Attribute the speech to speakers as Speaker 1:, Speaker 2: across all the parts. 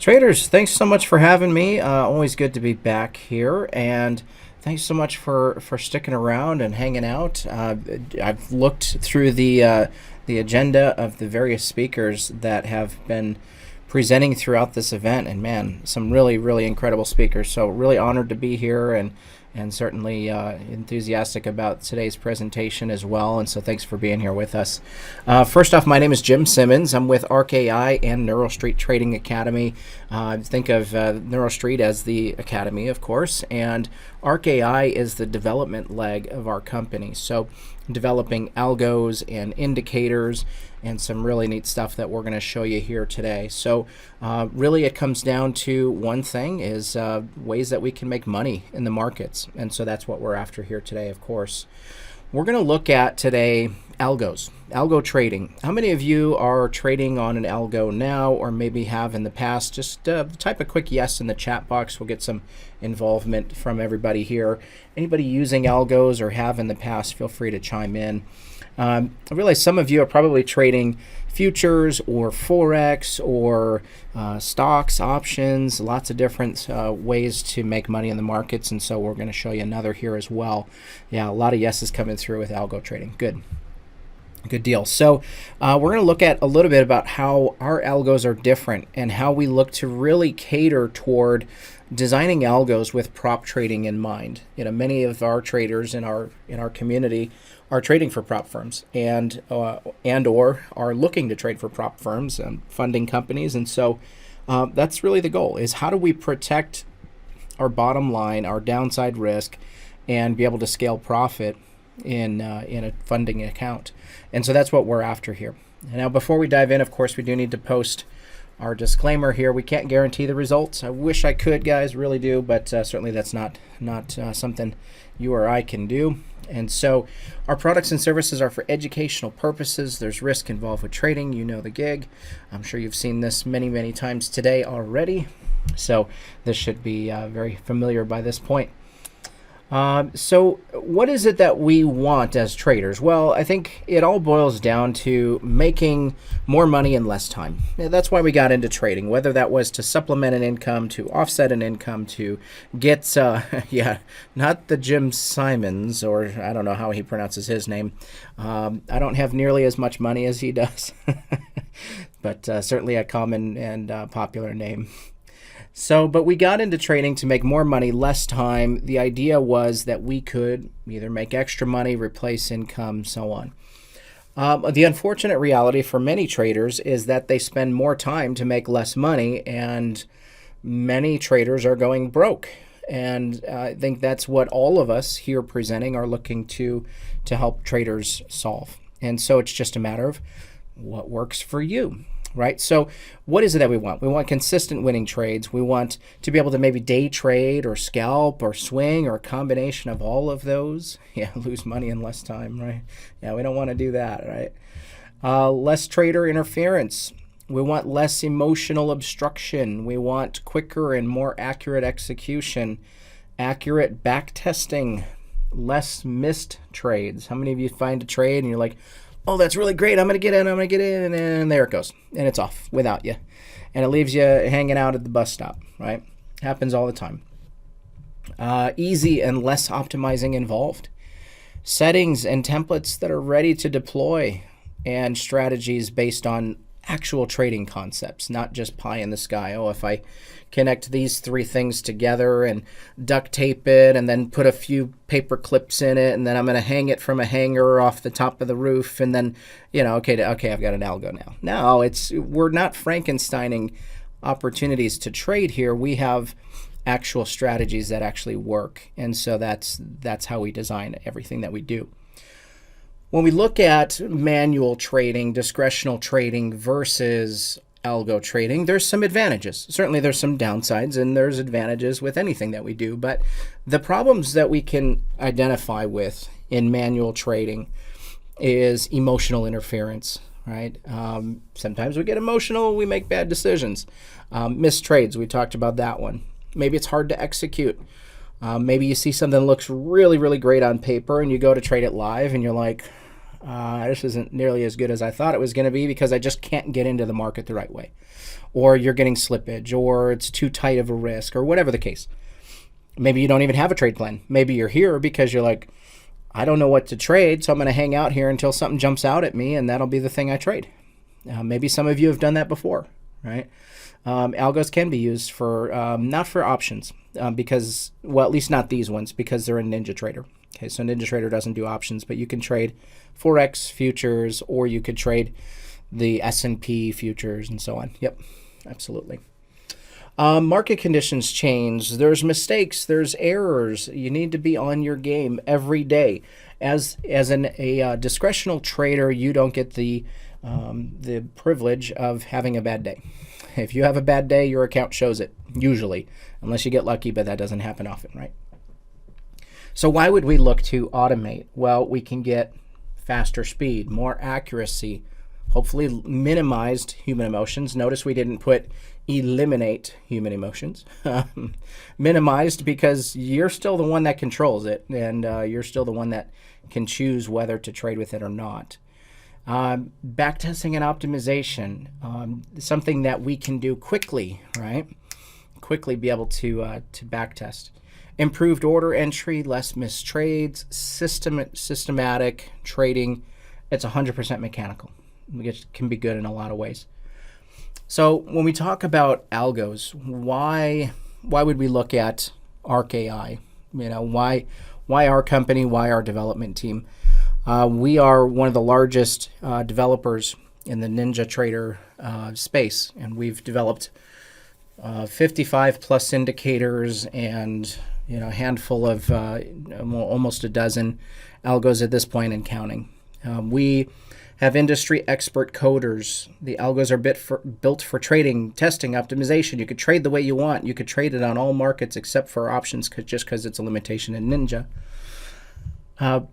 Speaker 1: Traders, thanks so much for having me. Always good to be back here, and thanks so much for sticking around and hanging out. I've looked through the agenda of the various speakers that have been presenting throughout this event, and man, some really incredible speakers. So really honored to be here, and certainly enthusiastic about today's presentation as well. And so thanks for being here with us. First off, my name is Jim Simmons. I'm with ARC-AI and NeuroStreet Trading Academy. Think of NeuroStreet as the academy, of course, and ARC-AI is the development leg of our company. So developing algos and indicators and some really neat stuff that we're going to show you here today. So really it comes down to one thing, is ways that we can make money in the markets. And so that's what we're after here today, of course. We're going to look at today algos, algo trading. How many of you are trading on an algo now, or maybe have in the past? Just type a quick yes in the chat box. We'll get some involvement from everybody here. Anybody using algos or have in the past, feel free to chime in. I realize some of you are probably trading futures or Forex or stocks, options, lots of different ways to make money in the markets. And so we're going to show you another here as well. Yeah, a lot of yeses coming through with algo trading. Good. Good deal. So we're going to look at a little bit about how our algos are different and how we look to really cater toward designing algos with prop trading in mind. You know, many of our traders in our community are trading for prop firms and or are looking to trade for prop firms and funding companies. And so that's really the goal, is how do we protect our bottom line, our downside risk, and be able to scale profit in a funding account. And so that's what we're after here. Now, before we dive in, of course, we do need to post our disclaimer here. We can't guarantee the results. I wish I could, guys, really do, but certainly that's not something you or I can do. And so our products and services are for educational purposes. There's risk involved with trading. You know the gig. I'm sure you've seen this many times today already. So this should be very familiar by this point. So what is it that we want as traders? Well, I think it all boils down to making more money in less time. Yeah, that's why we got into trading, whether that was to supplement an income, to offset an income, to get, yeah, not the Jim Simons, or I don't know how he pronounces his name. I don't have nearly as much money as he does, but certainly a common and popular name. So, but we got into trading to make more money, less time. The idea was that we could either make extra money, replace income, so on. The unfortunate reality for many traders is that they spend more time to make less money, and many traders are going broke. And I think that's what all of us here presenting are looking to help traders solve. And so it's just a matter of what works for you. Right? So what is it that we want? We want consistent winning trades. We want to be able to maybe day trade or scalp or swing or a combination of all of those. Yeah, lose money in less time, right? Yeah, we don't want to do that, right? Less trader interference. We want less emotional obstruction. We want quicker and more accurate execution, accurate back testing, less missed trades. How many of you find a trade and you're like, oh, that's really great, I'm going to get in, and there it goes. And it's off without you. And it leaves you hanging out at the bus stop, right? Happens all the time. Easy and less optimizing involved. Settings and templates that are ready to deploy, and strategies based on actual trading concepts, not just pie in the sky. Oh, if I connect these three things together and duct tape it and then put a few paper clips in it, and then I'm going to hang it from a hanger off the top of the roof, and then, you know, okay, I've got an algo now. No, we're not Frankensteining opportunities to trade here. We have actual strategies that actually work. And so that's how we design everything that we do. When we look at manual trading, discretional trading versus algo trading, there's some advantages. Certainly there's some downsides, and there's advantages with anything that we do. But the problems that we can identify with in manual trading is emotional interference, right? Sometimes we get emotional, we make bad decisions. Missed trades, we talked about that one. Maybe it's hard to execute. Maybe you see something that looks really great on paper, and you go to trade it live, and you're like, this isn't nearly as good as I thought it was going to be because I just can't get into the market the right way. or you're getting slippage, or it's too tight of a risk, or whatever the case. Maybe you don't even have a trade plan. Maybe you're here because you're like, I don't know what to trade, so I'm going to hang out here until something jumps out at me, and that'll be the thing I trade. Maybe some of you have done that before, right? Algos can be used for, not for options, because, well, at least not these ones, because they're a Ninja Trader. Okay, so Ninja Trader doesn't do options, but you can trade Forex futures, or you could trade the S&P futures and so on. Yep, absolutely. Market conditions change. There's mistakes. There's errors. You need to be on your game every day. As a discretional trader, you don't get the privilege of having a bad day. If you have a bad day, your account shows it, usually, unless you get lucky, but that doesn't happen often, right? So why would we look to automate? Well, we can get faster speed, more accuracy, hopefully minimized human emotions. Notice we didn't put eliminate human emotions. Minimized, because you're still the one that controls it, and you're still the one that can choose whether to trade with it or not. Backtesting and optimization, something that we can do quickly, right? Quickly be able to backtest. Improved order entry, less missed trades, systematic trading. It's 100% mechanical. It can be good in a lot of ways. So when we talk about algos, why would we look at ARC-AI? You know, why our company? Why our development team? We are one of the largest developers in the Ninja Trader space, and we've developed 55 plus indicators and a handful of almost a dozen algos at this point and counting. We have industry expert coders. The algos are built for trading, testing, optimization. You could trade the way you want. You could trade it on all markets except for options, just because it's a limitation in Ninja.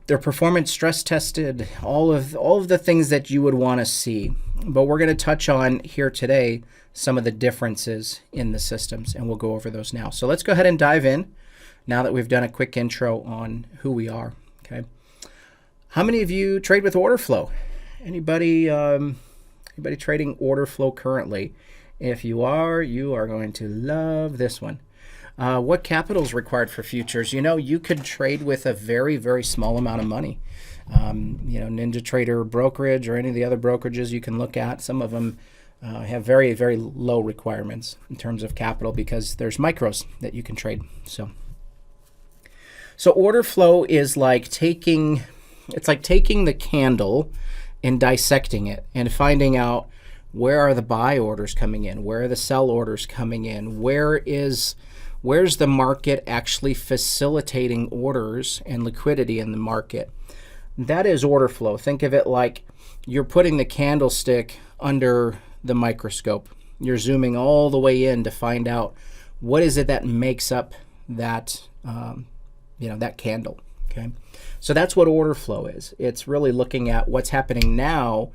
Speaker 1: They're performance stress tested, all of the things that you would want to see. But we're going to touch on here today some of the differences in the systems, and we'll go over those now. So let's go ahead and dive in now that we've done a quick intro on who we are. Okay. How many of you trade with order flow? Anybody trading order flow currently? If you are going to love this one. What capital is required for futures? You could trade with a very, very small amount of money. Ninja Trader brokerage or any of the other brokerages you can look at, some of them have very, very low requirements in terms of capital because there's micros that you can trade. So order flow is like taking the candle and dissecting it and finding out where are the buy orders coming in, where are the sell orders coming in, where's the market actually facilitating orders and liquidity in the market. That is order flow. Think of it like you're putting the candlestick under the microscope. You're zooming all the way in to find out what is it that makes up that that candle. Okay, so that's what order flow is. It's really looking at what's happening now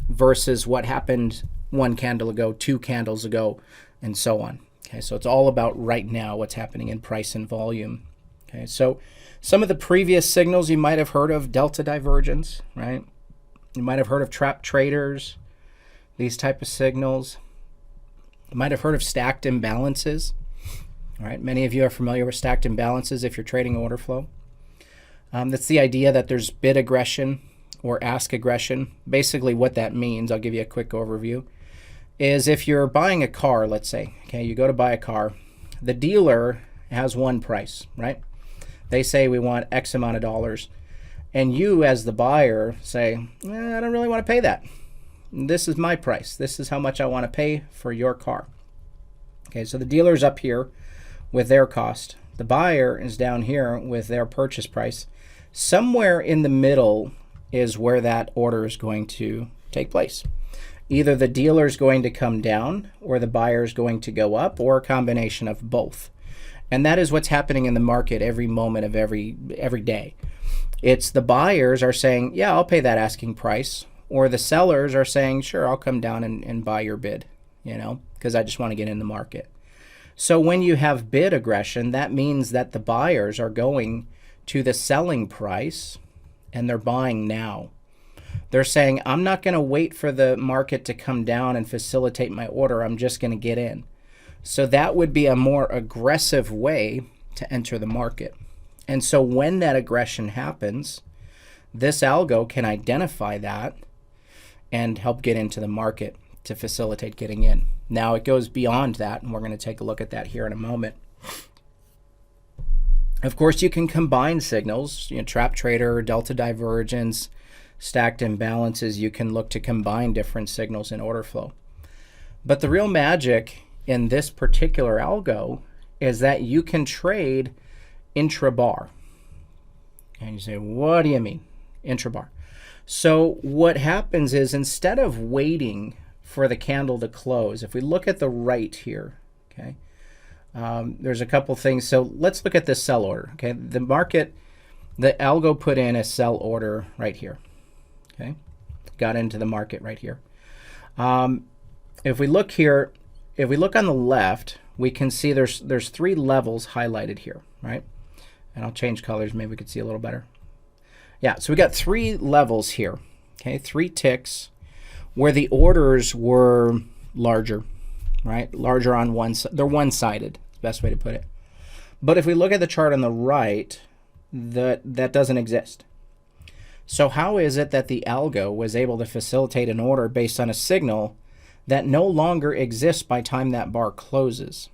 Speaker 1: versus what happened one candle ago, two candles ago, and so on. Okay, so it's all about right now, what's happening in price and volume. Okay, so some of the previous signals you might have heard of: delta divergence, right? You might have heard of trap traders, these type of signals. You might have heard of stacked imbalances. All right, many of you are familiar with stacked imbalances if you're trading order flow. That's the idea that there's bid aggression or ask aggression. Basically what that means, I'll give you a quick overview, is if you're buying a car, let's say, okay, you go to buy a car, the dealer has one price, right? They say we want X amount of dollars, and you as the buyer say, I don't really want to pay that. This is my price. This is how much I want to pay for your car. Okay, so the dealer's up here with their cost. The buyer is down here with their purchase price. Somewhere in the middle is where that order is going to take place. Either the dealer is going to come down or the buyer is going to go up, or a combination of both. And that is what's happening in the market every moment of every day. It's the buyers are saying, yeah, I'll pay that asking price, or the sellers are saying, sure, I'll come down and buy your bid, because I just want to get in the market. So when you have bid aggression, that means that the buyers are going to the selling price and they're buying now. They're saying, I'm not going to wait for the market to come down and facilitate my order. I'm just going to get in. So that would be a more aggressive way to enter the market. And so when that aggression happens, this algo can identify that and help get into the market to facilitate getting in. Now it goes beyond that, and we're going to take a look at that here in a moment. Of course, you can combine signals, trap trader, delta divergence, stacked imbalances. You can look to combine different signals in order flow. But the real magic in this particular algo is that you can trade intra-bar. And you say, what do you mean, intra-bar? So what happens is, instead of waiting for the candle to close, if we look at the right here, okay, there's a couple things. So let's look at this sell order. Okay, the market, the algo put in a sell order right here. Okay, got into the market right here. If we look here, if we look on the left, we can see there's three levels highlighted here, right? And I'll change colors, maybe we could see a little better. Yeah, so we got three levels here. Okay, 3 ticks where the orders were larger, right? Larger on one side. They're one-sided, best way to put it. But if we look at the chart on the right, that doesn't exist. So how is it that the algo was able to facilitate an order based on a signal that no longer exists by time that bar closes?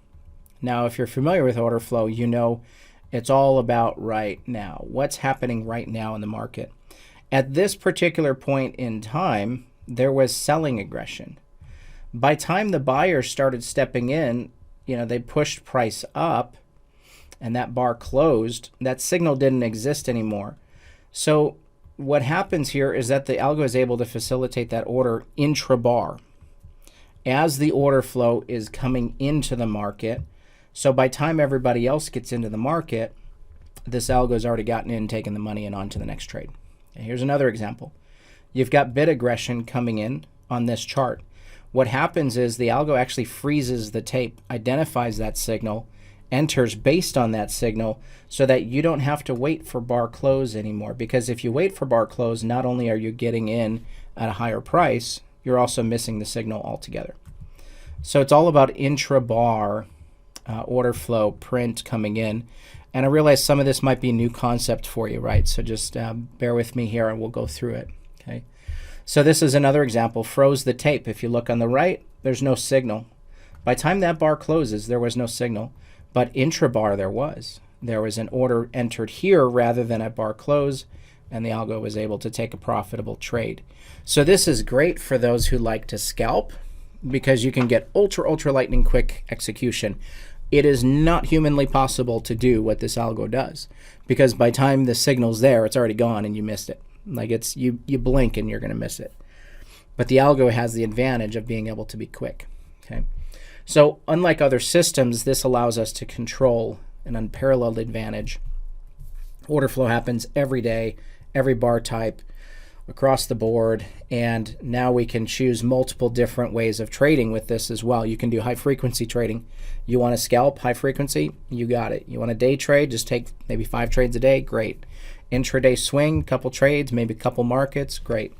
Speaker 1: Now, if you're familiar with order flow, you know it's all about right now. What's happening right now in the market? At this particular point in time, there was selling aggression. By time the buyers started stepping in, they pushed price up and that bar closed. That signal didn't exist anymore. So what happens here is that the algo is able to facilitate that order intra-bar as the order flow is coming into the market. So by time everybody else gets into the market, this algo has already gotten in, taken the money, and on to the next trade. And here's another example. You've got bid aggression coming in on this chart. What happens is the algo actually freezes the tape, identifies that signal, enters based on that signal, so that you don't have to wait for bar close anymore. Because if you wait for bar close, not only are you getting in at a higher price, you're also missing the signal altogether. So it's all about intra-bar order flow print coming in. And I realize some of this might be a new concept for you, right? So just bear with me here and we'll go through it. Okay. So this is another example. Froze the tape. If you look on the right, there's no signal. By the time that bar closes, there was no signal. But intra-bar there was. There was an order entered here rather than at bar close, and the algo was able to take a profitable trade. So this is great for those who like to scalp, because you can get ultra lightning quick execution. It is not humanly possible to do what this algo does, because by the time the signal's there, it's already gone and you missed it. Like you blink and you're going to miss it. But the algo has the advantage of being able to be quick. Okay, so unlike other systems, this allows us to control an unparalleled advantage. Order flow happens every day, every bar type, across the board, and now we can choose multiple different ways of trading with this as well. You can do high frequency trading. You want to scalp high frequency, you got it. You want a day trade, just take maybe 5 trades a day, great. Intraday swing, couple trades, maybe a couple markets, great.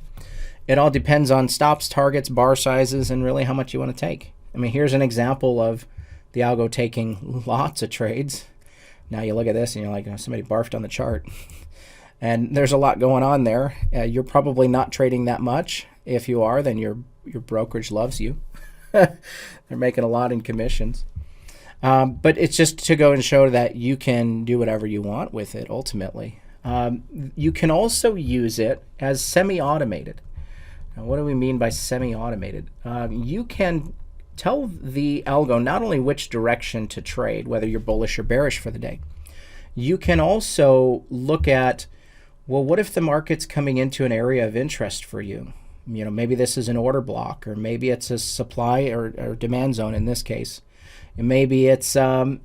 Speaker 1: It all depends on stops, targets, bar sizes, and really how much you want to take. I mean, here's an example of the algo taking lots of trades. Now you look at this and you're like, oh, somebody barfed on the chart. And there's a lot going on there. You're probably not trading that much. If you are, then your brokerage loves you. They're making a lot in commissions. But it's just to go and show that you can do whatever you want with it ultimately. You can also use it as semi-automated. Now, what do we mean by semi-automated? You can tell the algo not only which direction to trade, whether you're bullish or bearish for the day. You can also look at, well, what if the market's coming into an area of interest for you? Maybe this is an order block, or maybe it's a supply or demand zone in this case. And maybe it's a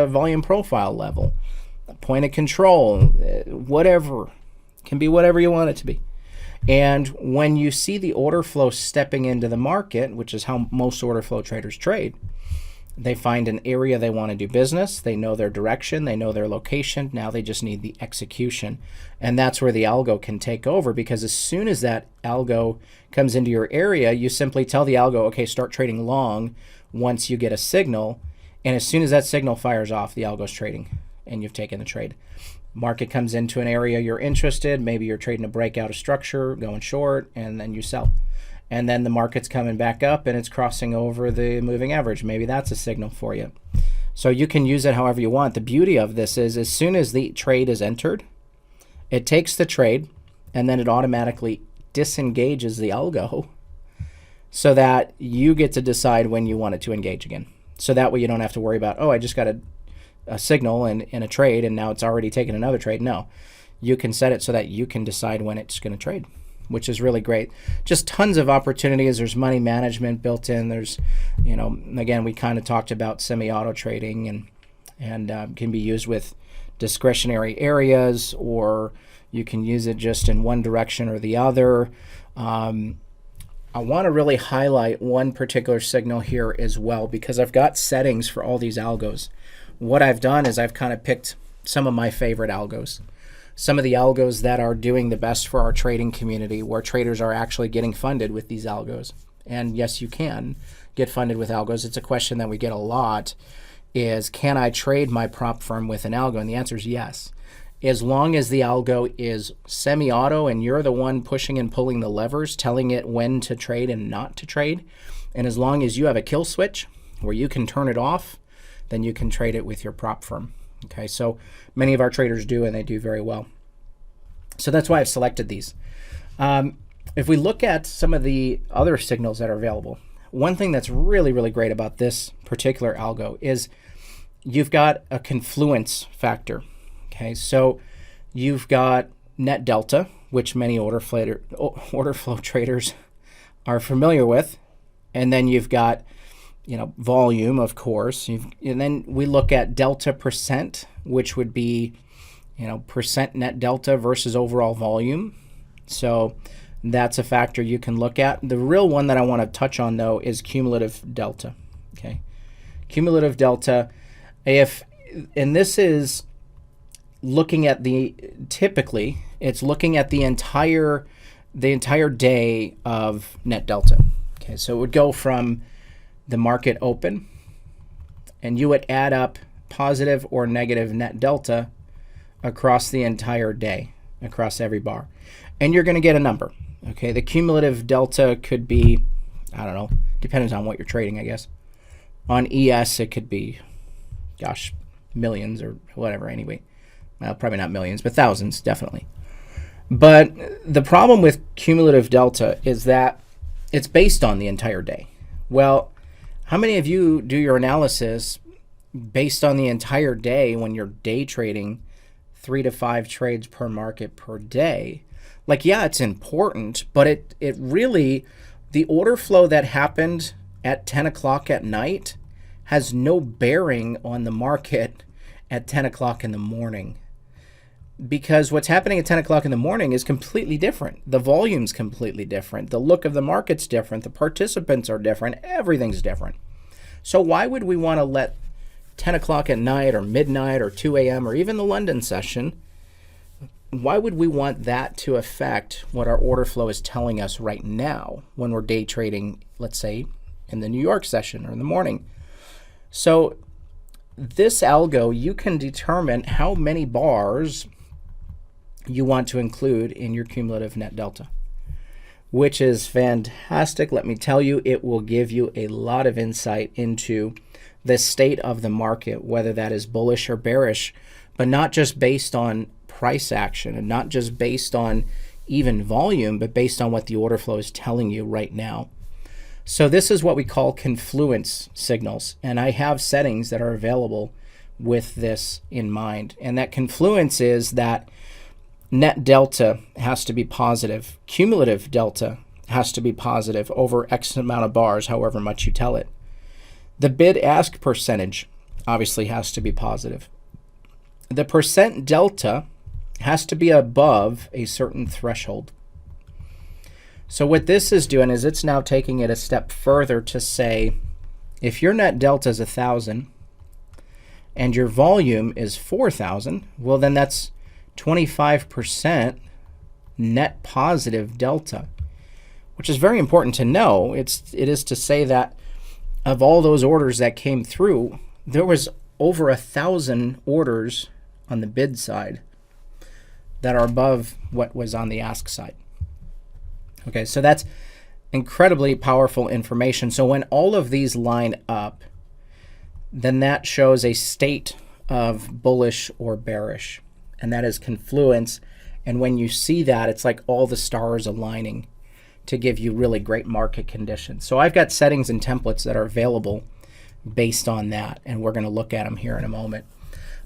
Speaker 1: volume profile level, a point of control, whatever. It can be whatever you want it to be. And when you see the order flow stepping into the market, which is how most order flow traders trade, They find an area they want to do business. They know their direction. They know their location. Now they just need the execution. And that's where the algo can take over, because as soon as that algo comes into your area, you simply tell the algo, okay, start trading long once you get a signal. And as soon as that signal fires off, the algo's trading and you've taken the trade. Market comes into an area you're interested. Maybe you're trading a breakout of structure, going short, and then you sell. And then the market's coming back up and it's crossing over the moving average. Maybe that's a signal for you. So you can use it however you want. The beauty of this is as soon as the trade is entered, it takes the trade and then it automatically disengages the algo so that you get to decide when you want it to engage again. So that way you don't have to worry about, oh, I just got a signal in a trade and now it's already taken another trade. No, you can set it so that you can decide when it's going to trade, which is really great. Just tons of opportunities. There's money management built in. There's, again, we kind of talked about semi-auto trading and can be used with discretionary areas, or you can use it just in one direction or the other. I want to really highlight one particular signal here as well, because I've got settings for all these algos. What I've done is I've kind of picked some of my favorite algos. Some of the algos that are doing the best for our trading community, where traders are actually getting funded with these algos. And yes, you can get funded with algos. It's a question that we get a lot is, can I trade my prop firm with an algo? And the answer is yes. As long as the algo is semi-auto and you're the one pushing and pulling the levers, telling it when to trade and not to trade, and as long as you have a kill switch where you can turn it off, then you can trade it with your prop firm. Okay, so many of our traders do, and they do very well. So that's why I've selected these. If we look at some of the other signals that are available, one thing that's really, really great about this particular algo is you've got a confluence factor. Okay, so you've got net delta, which many order flow traders are familiar with, and then you've got volume, of course, and then we look at delta percent, which would be percent net delta versus overall volume. So that's a factor you can look at. The real one that I want to touch on, though, is cumulative delta. Okay, cumulative delta, and this is looking at typically it's looking at the entire day of net delta. Okay, so it would go from the market open, and you would add up positive or negative net delta across the entire day, across every bar, and you're going to get a number. Okay, the cumulative delta could be, I don't know, depends on what you're trading, I guess. On ES, it could be, gosh, millions or whatever. Anyway, well, probably not millions, but thousands definitely. But the problem with cumulative delta is that it's based on the entire day. Well, how many of you do your analysis based on the entire day when you're day trading 3 to 5 trades per market per day? Like, yeah, it's important, but it really, the order flow that happened at 10 o'clock at night has no bearing on the market at 10 o'clock in the morning. Because what's happening at 10 o'clock in the morning is completely different. The volume's completely different. The look of the market's different. The participants are different. Everything's different. So why would we want to let 10 o'clock at night or midnight or 2 a.m. or even the London session, why would we want that to affect what our order flow is telling us right now when we're day trading, let's say, in the New York session or in the morning? So this algo, you can determine how many bars you want to include in your cumulative net delta, which is fantastic. Let me tell you, it will give you a lot of insight into the state of the market, whether that is bullish or bearish, but not just based on price action and not just based on even volume, but based on what the order flow is telling you right now. So this is what we call confluence signals, and I have settings that are available with this in mind. And that confluence is that net delta has to be positive. Cumulative delta has to be positive over X amount of bars, however much you tell it. The bid-ask percentage obviously has to be positive. The percent delta has to be above a certain threshold. So what this is doing is it's now taking it a step further to say, If your net delta is 1,000 and your volume is 4,000, well, then that's 25% net positive delta, which is very important to know. It is to say that of all those orders that came through, there was over 1,000 orders on the bid side that are above what was on the ask side. Okay, so that's incredibly powerful information. So when all of these line up, then that shows a state of bullish or bearish, and that is confluence. And when you see that, it's like all the stars aligning to give you really great market conditions. So I've got settings and templates that are available based on that, and we're going to look at them here in a moment.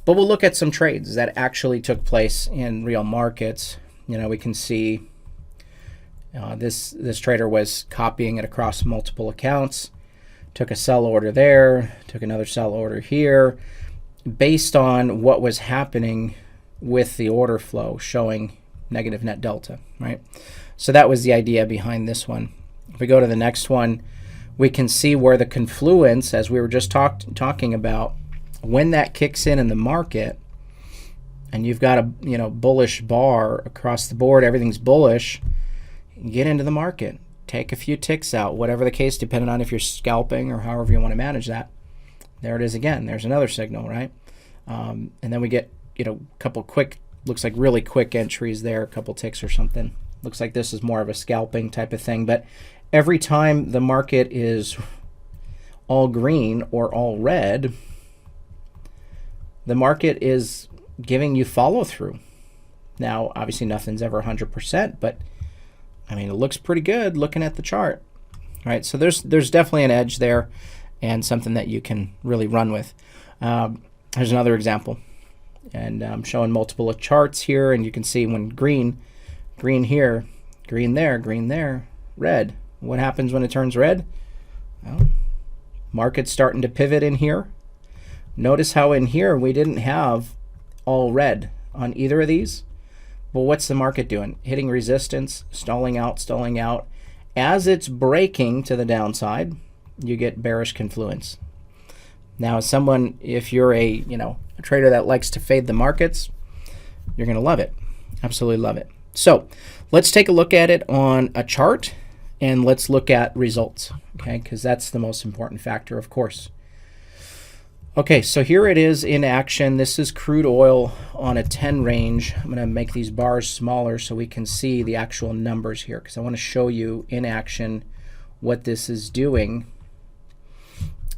Speaker 1: But we'll look at some trades that actually took place in real markets. You know, we can see this trader was copying it across multiple accounts, took a sell order there, took another sell order here, based on what was happening with the order flow showing negative net delta, right? So that was the idea behind this one. If we go to the next one, we can see where the confluence, as we were just talking about, when that kicks in the market, and you've got a bullish bar across the board, everything's bullish, get into the market, take a few ticks out, whatever the case, depending on if you're scalping or however you want to manage that. There it is again. There's another signal, right? And then we get a couple quick, looks like really quick entries there, a couple ticks or something. Looks like this is more of a scalping type of thing. But every time the market is all green or all red, the market is giving you follow through. Now, obviously nothing's ever 100%, but I mean, it looks pretty good looking at the chart, right? So there's definitely an edge there and something that you can really run with. Here's another example, and I'm showing multiple charts here, and you can see when green here, green there, red. What happens when it turns red? Well, market's starting to pivot in here. Notice how in here we didn't have all red on either of these. Well, what's the market doing? Hitting resistance, stalling out. As it's breaking to the downside, you get bearish confluence. Now, as someone, if you're a trader that likes to fade the markets, you're going to love it. Absolutely love it. So let's take a look at it on a chart, and let's look at results, okay? Because that's the most important factor, of course. Okay, so here it is in action. This is crude oil on a 10 range. I'm going to make these bars smaller so we can see the actual numbers here, because I want to show you in action what this is doing.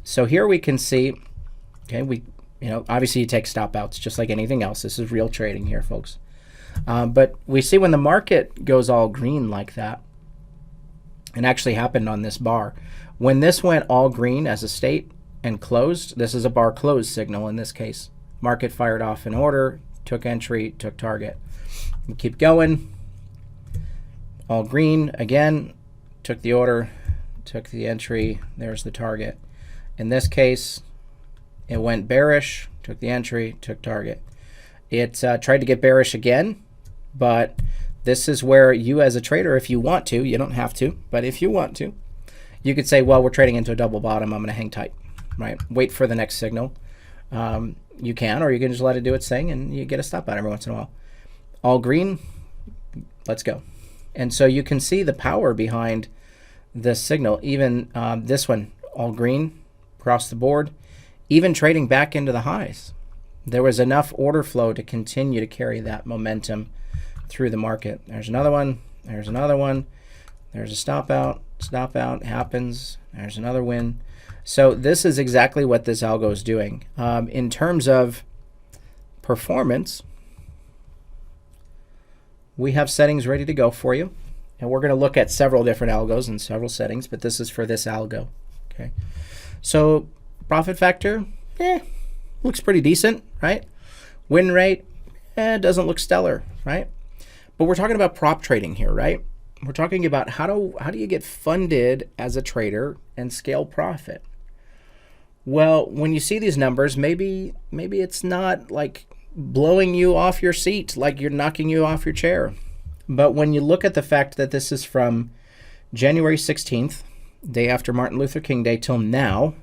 Speaker 1: So here we can see, okay, obviously you take stop outs just like anything else. This is real trading here, folks. But we see when the market goes all green like that, and actually happened on this bar, when this went all green as a state and closed, this is a bar close signal in this case. Market fired off an order, took entry, took target. We keep going. All green again, took the order, took the entry, there's the target. In this case, it went bearish, took the entry, took target. It tried to get bearish again, but this is where you as a trader, if you want to, you don't have to, but if you want to, you could say, well, we're trading into a double bottom, I'm going to hang tight. Right, wait for the next signal. You can, or you can just let it do its thing, and you get a stop out every once in a while. All green, let's go. And so you can see the power behind this signal. Even this one, all green across the board, even trading back into the highs. There was enough order flow to continue to carry that momentum through the market. There's another one. There's another one. There's a stop out. Stop out happens. There's another win. So this is exactly what this algo is doing. In terms of performance, we have settings ready to go for you. And we're going to look at several different algos and several settings, but this is for this algo. Okay. So profit factor, looks pretty decent, right? Win rate, doesn't look stellar, right? But we're talking about prop trading here, right? We're talking about how do you get funded as a trader and scale profit? Well, when you see these numbers, maybe it's not like blowing you off your seat, like you're knocking you off your chair. But when you look at the fact that this is from January 16th, day after Martin Luther King Day, till now,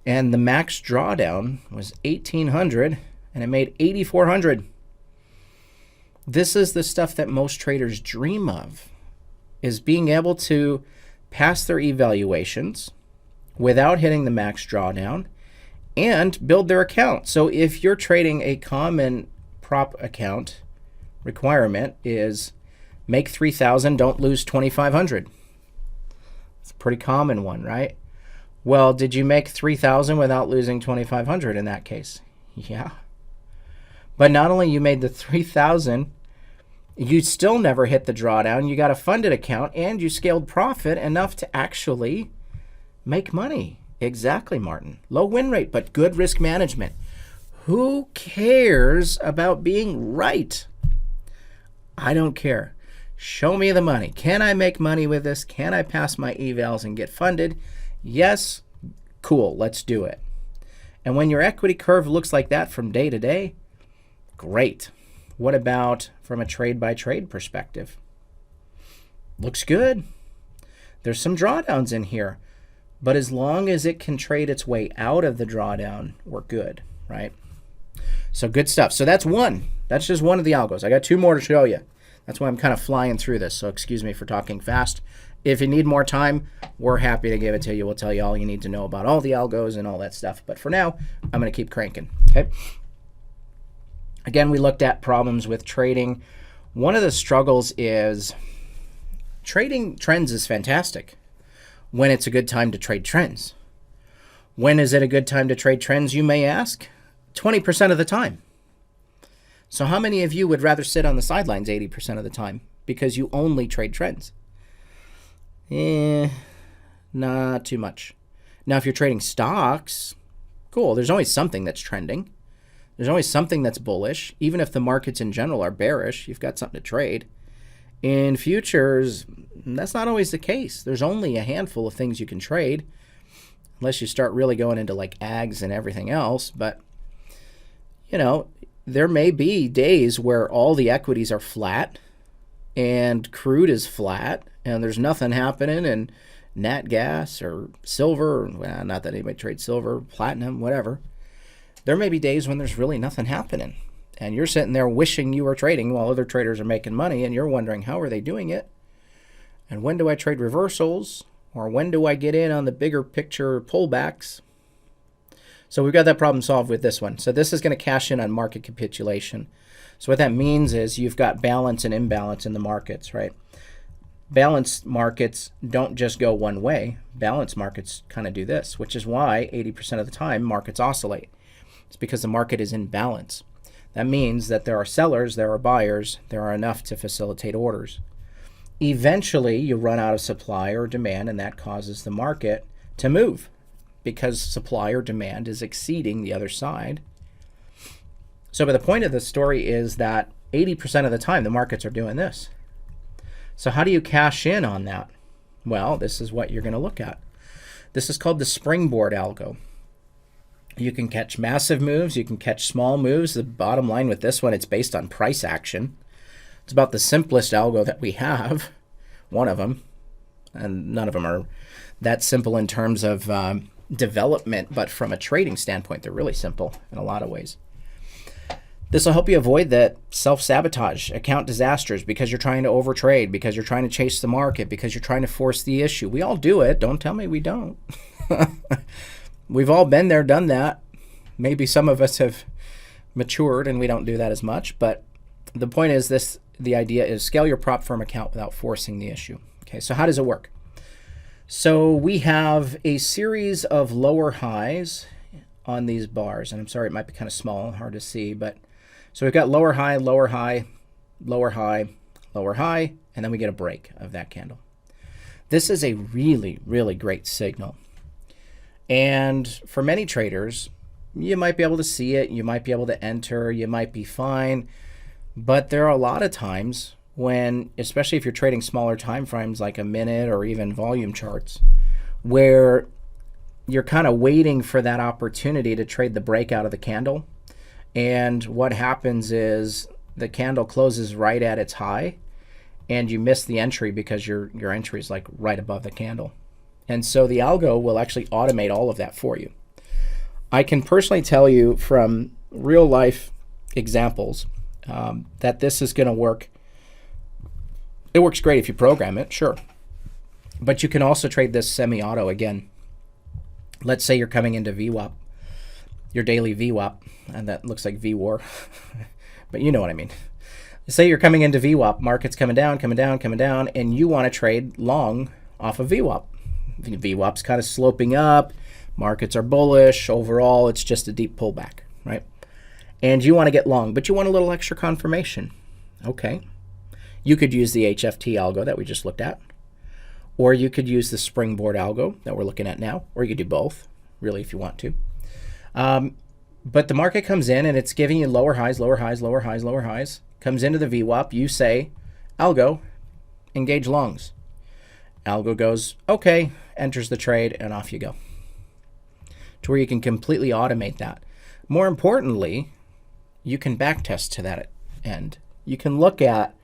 Speaker 1: And the max drawdown was 1,800 and it made 8,400. This is the stuff that most traders dream of, is being able to pass their evaluations without hitting the max drawdown and build their account. So if you're trading, a common prop account requirement is make 3,000, don't lose 2,500. It's a pretty common one, right? Well, did you make 3,000 without losing 2,500 in that case? Yeah. But not only you made the 3,000, you still never hit the drawdown. You got a funded account and you scaled profit enough to actually make money. Exactly, Martin. Low win rate, but good risk management. Who cares about being right? I don't care. Show me the money. Can I make money with this? Can I pass my evals and get funded? Yes. Cool. Let's do it. And when your equity curve looks like that from day to day, great. What about from a trade-by-trade perspective? Looks good. There's some drawdowns in here, but as long as it can trade its way out of the drawdown, we're good, right? So good stuff. So that's one. That's just one of the algos. I got two more to show you. That's why I'm kind of flying through this, so excuse me for talking fast. If you need more time, we're happy to give it to you. We'll tell you all you need to know about all the algos and all that stuff. But for now, I'm going to keep cranking, okay? Again, we looked at problems with trading. One of the struggles is trading trends is fantastic when it's a good time to trade trends. When is it a good time to trade trends, you may ask? 20% of the time. So how many of you would rather sit on the sidelines 80% of the time because you only trade trends? Not too much. Now, if you're trading stocks, cool. There's always something that's trending. There's always something that's bullish. Even if the markets in general are bearish, you've got something to trade. In futures, that's not always the case. There's only a handful of things you can trade, unless you start really going into like ags and everything else. But, you know, there may be days where all the equities are flat and crude is flat and there's nothing happening, and nat gas or silver, well, not that anybody trades silver, platinum, whatever. There may be days when there's really nothing happening and you're sitting there wishing you were trading while other traders are making money, and you're wondering, how are they doing it? And when do I trade reversals? Or when do I get in on the bigger picture pullbacks? So we've got that problem solved with this one. So this is going to cash in on market capitulation. So what that means is you've got balance and imbalance in the markets, right? Balanced markets don't just go one way. Balanced markets kind of do this, which is why 80% of the time markets oscillate. It's because the market is in balance. That means that there are sellers, there are buyers, there are enough to facilitate orders. Eventually, you run out of supply or demand, and that causes the market to move because supply or demand is exceeding the other side. So but the point of the story is that 80% of the time, the markets are doing this. So how do you cash in on that? Well, this is what you're going to look at. This is called the springboard algo. You can catch massive moves. You can catch small moves. The bottom line with this one, it's based on price action. It's about the simplest algo that we have, one of them, and none of them are that simple in terms of development, but from a trading standpoint, they're really simple in a lot of ways. This will help you avoid that self-sabotage, account disasters, because you're trying to overtrade, because you're trying to chase the market, because you're trying to force the issue. We all do it. Don't tell me we don't. We've all been there, done that. Maybe some of us have matured and we don't do that as much, but the point is this, the idea is scale your prop firm account without forcing the issue. Okay, so how does it work? So we have a series of lower highs on these bars, and I'm sorry, it might be kind of small, hard to see, but so we've got lower high, lower high, lower high, lower high, and then we get a break of that candle. This is a really, really great signal. And for many traders, you might be able to see it, you might be able to enter, you might be fine, but there are a lot of times when, especially if you're trading smaller time frames like a minute or even volume charts, where you're kind of waiting for that opportunity to trade the breakout of the candle. And what happens is the candle closes right at its high and you miss the entry because your entry is like right above the candle. And so the algo will actually automate all of that for you. I can personally tell you from real life examples that this is going to work. It works great if you program it, sure. But you can also trade this semi-auto again. Let's say you're coming into VWAP, your daily VWAP, and that looks like VWAR, but you know what I mean. Say you're coming into VWAP, market's coming down, coming down, coming down, and you want to trade long off of VWAP. VWAP's kind of sloping up, markets are bullish, overall it's just a deep pullback, right? And you want to get long, but you want a little extra confirmation. Okay. You could use the HFT algo that we just looked at, or you could use the springboard algo that we're looking at now, or you could do both, really, if you want to. But the market comes in and it's giving you lower highs, lower highs, lower highs, lower highs. Comes into the VWAP, you say, Algo, engage longs. Algo goes, okay, enters the trade, and off you go. To where you can completely automate that. More importantly, you can backtest to that end. You can look at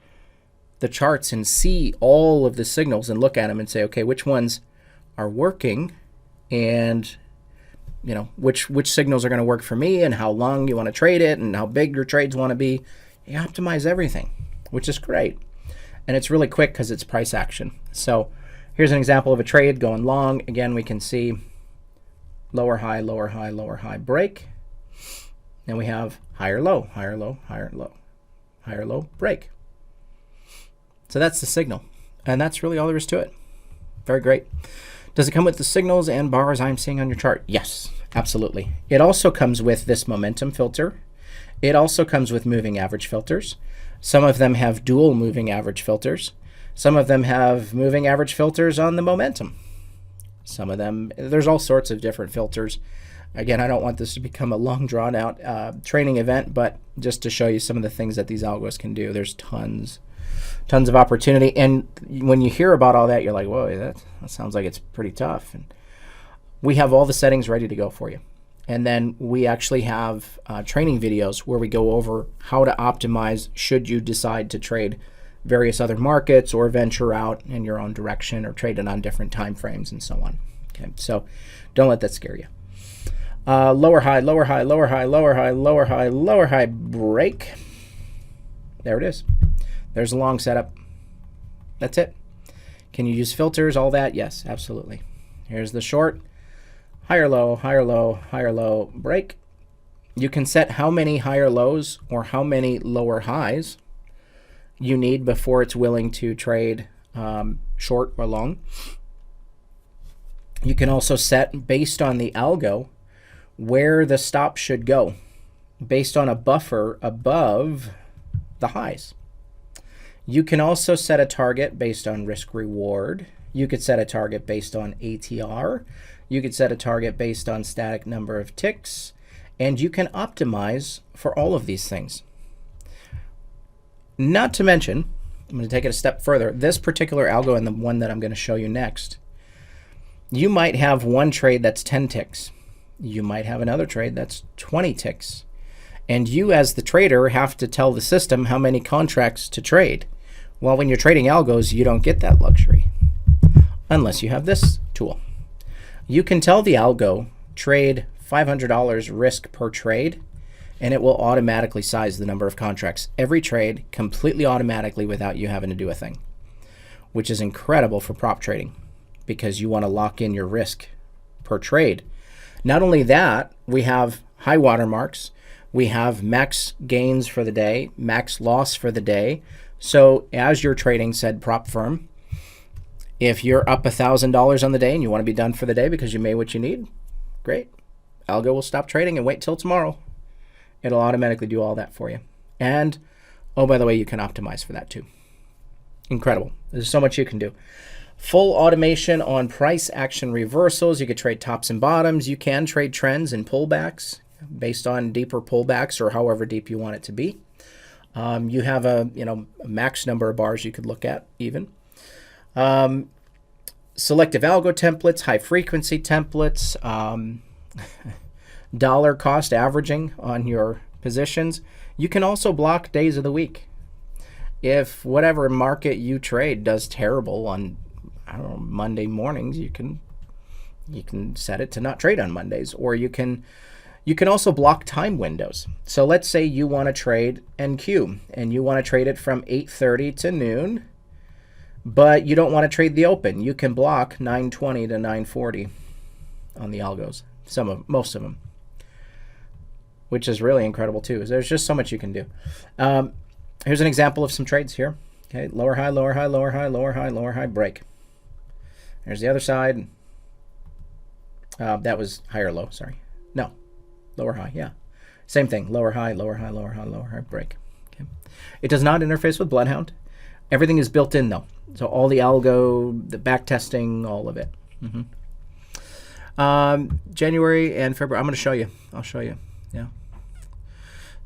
Speaker 1: the charts and see all of the signals and look at them and say, okay, which ones are working, and you know which signals are going to work for me, and how long you want to trade it, and how big your trades want to be. You optimize everything, which is great. And it's really quick because it's price action. So here's an example of a trade going long. Again, we can see lower high, lower high, lower high break. Then we have higher low, higher low, higher low, higher low break. So that's the signal. And that's really all there is to it. Very great. Does it come with the signals and bars I'm seeing on your chart? Yes, absolutely. It also comes with this momentum filter. It also comes with moving average filters. Some of them have dual moving average filters. Some of them have moving average filters on the momentum. Some of them, there's all sorts of different filters. Again, I don't want this to become a long drawn out training event, but just to show you some of the things that these algos can do. There's tons of opportunity. And when you hear about all that, you're like, whoa, that sounds like it's pretty tough. And we have all the settings ready to go for you. And then we actually have training videos where we go over how to optimize should you decide to trade various other markets or venture out in your own direction or trade it on different time frames and so on. Okay, so don't let that scare you. Lower high, lower high, lower high, lower high, lower high, lower high break. There it is. There's a long setup. That's it. Can you use filters, all that? Yes, absolutely. Here's the short. Higher low, higher low, higher low, break. You can set how many higher lows or how many lower highs you need before it's willing to trade short or long. You can also set, based on the algo, where the stop should go, based on a buffer above the highs. You can also set a target based on risk reward. You could set a target based on ATR. You could set a target based on static number of ticks, and you can optimize for all of these things. Not to mention, I'm going to take it a step further, this particular algo and the one that I'm going to show you next, you might have one trade that's 10 ticks. You might have another trade that's 20 ticks. And you as the trader have to tell the system how many contracts to trade. Well, when you're trading algos, you don't get that luxury unless you have this tool. You can tell the algo, trade $500 risk per trade, and it will automatically size the number of contracts. Every trade completely automatically without you having to do a thing, which is incredible for prop trading because you want to lock in your risk per trade. Not only that, we have high watermarks. We have max gains for the day, max loss for the day. So as you're trading said prop firm, if you're up $1,000 on the day and you want to be done for the day because you made what you need, great. Algo will stop trading and wait till tomorrow. It'll automatically do all that for you. And, oh, by the way, you can optimize for that too. Incredible. There's so much you can do. Full automation on price action reversals. You could trade tops and bottoms. You can trade trends and pullbacks based on deeper pullbacks or however deep you want it to be. You have a max number of bars you could look at even. Selective algo templates, high frequency templates, dollar cost averaging on your positions. You can also block days of the week. If whatever market you trade does terrible on, I don't know, Monday mornings, you can set it to not trade on Mondays, or you can You can also block time windows. So let's say you want to trade NQ and you want to trade it from 8:30 to noon, but you don't want to trade the open. You can block 9:20 to 9:40 on the algos, most of them, which is really incredible too. There's just so much you can do. Here's an example of some trades here. Okay, lower high, lower high, lower high, lower high, lower high, break. There's the other side. That was higher low, sorry. No, lower high, yeah. Same thing, lower high, lower high, lower high, lower high, break. Okay. It does not interface with Bloodhound. Everything is built in though. So all the algo, the back testing, all of it. January and February, I'm going to show you. I'll show you. Yeah.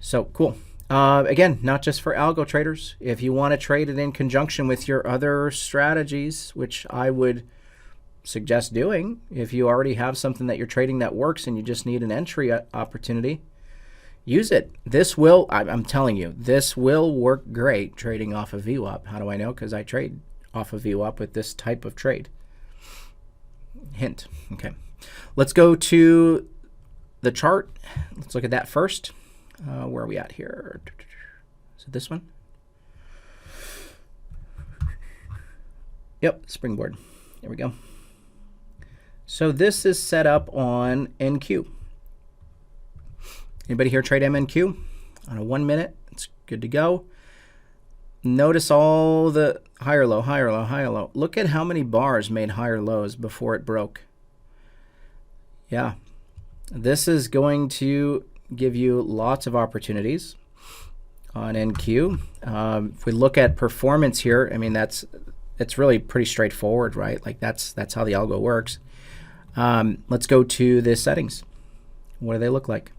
Speaker 1: So cool. Again, not just for algo traders. If you want to trade it in conjunction with your other strategies, which I would suggest doing, if you already have something that you're trading that works and you just need an entry opportunity, use it. This will, I'm telling you, this will work great trading off of VWAP. How do I know? Because I trade off of VWAP with this type of trade. Hint. Okay. Let's go to the chart. Let's look at that first. Where are we at here? Is it this one? Yep, springboard. There we go. So this is set up on NQ. Anybody here trade MNQ? On a 1 minute, it's good to go. Notice all the higher low, higher low, higher low. Look at how many bars made higher lows before it broke. Yeah, this is going to give you lots of opportunities on NQ. If we look at performance here, I mean, it's really pretty straightforward, right? Like that's how the algo works. Let's go to the settings. What do they look like?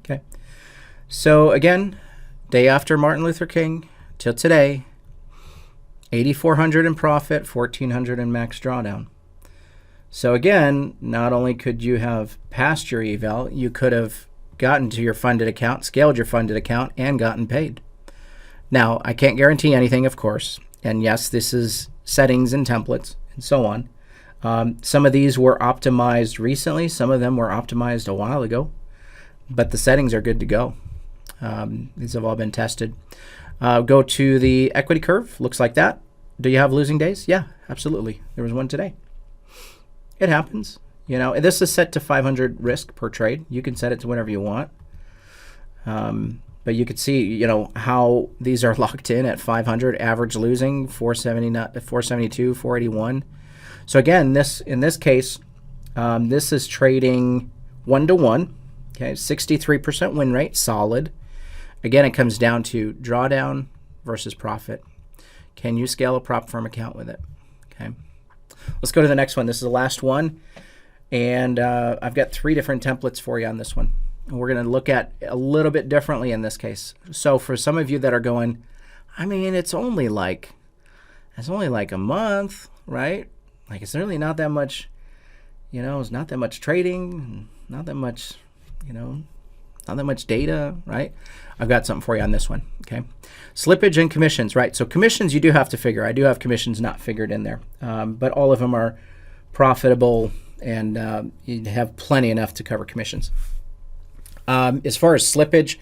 Speaker 1: Okay. So again, day after Martin Luther King till today, 8,400 in profit, 1,400 in max drawdown. So again, not only could you have passed your eval, you could have gotten to your funded account, scaled your funded account, and gotten paid. Now, I can't guarantee anything, of course. And yes, this is settings and templates and so on. Some of these were optimized recently. Some of them were optimized a while ago. But the settings are good to go. These have all been tested. Go to the equity curve. Looks like that. Do you have losing days? Yeah, absolutely. There was one today. It happens. You know, this is set to 500 risk per trade. You can set it to whatever you want. But you could see, you know, how these are locked in at 500, average losing 472, 481. So again, in this case, this is trading 1-to-1. Okay, 63% win rate, solid. Again, it comes down to drawdown versus profit. Can you scale a prop firm account with it? Okay, let's go to the next one. This is the last one. And I've got 3 different templates for you on this one. And we're going to look at a little bit differently in this case. So for some of you that are going, I mean, it's only like a month, right? Like it's really not that much, you know, it's not that much trading, not that much, you know, not that much data, right? I've got something for you on this one, okay? Slippage and commissions, right? So commissions you do have to figure. I do have commissions not figured in there, but all of them are profitable and you have plenty enough to cover commissions. As far as slippage,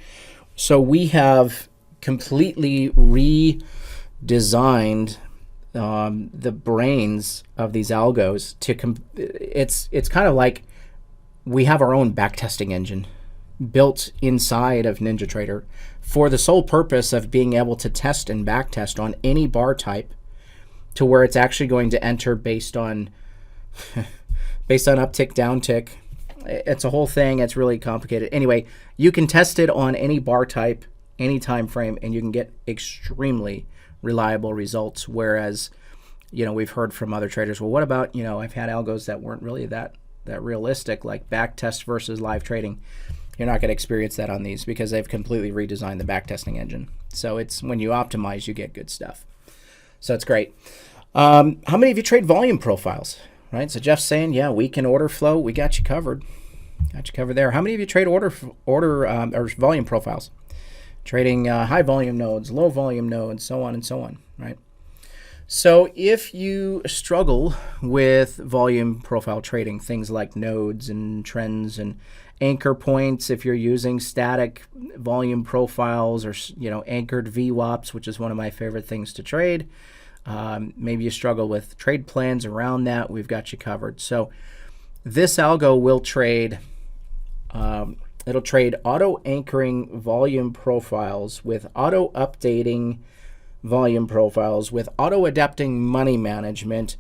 Speaker 1: so we have completely redesigned the brains of these algos to it's kind of like we have our own backtesting engine built inside of NinjaTrader for the sole purpose of being able to test and backtest on any bar type to where it's actually going to enter based on uptick, downtick. It's a whole thing. It's really complicated. Anyway, you can test it on any bar type, any time frame, and you can get extremely reliable results. Whereas, you know, we've heard from other traders, well, what about, you know, I've had algos that weren't really that realistic, like back test versus live trading. You're not going to experience that on these because they've completely redesigned the backtesting engine. So it's when you optimize, you get good stuff. So it's great. How many of you trade volume profiles? Right, so Jeff's saying, yeah, week in order flow, we got you covered. Got you covered there. How many of you trade or volume profiles? Trading high volume nodes, low volume nodes, so on and so on, right? So if you struggle with volume profile trading, things like nodes and trends and anchor points if you're using static volume profiles or, anchored VWAPs, which is one of my favorite things to trade. Maybe you struggle with trade plans around that. We've got you covered. So this algo will trade, it'll trade auto-anchoring volume profiles with auto-updating volume profiles with auto-adapting money management,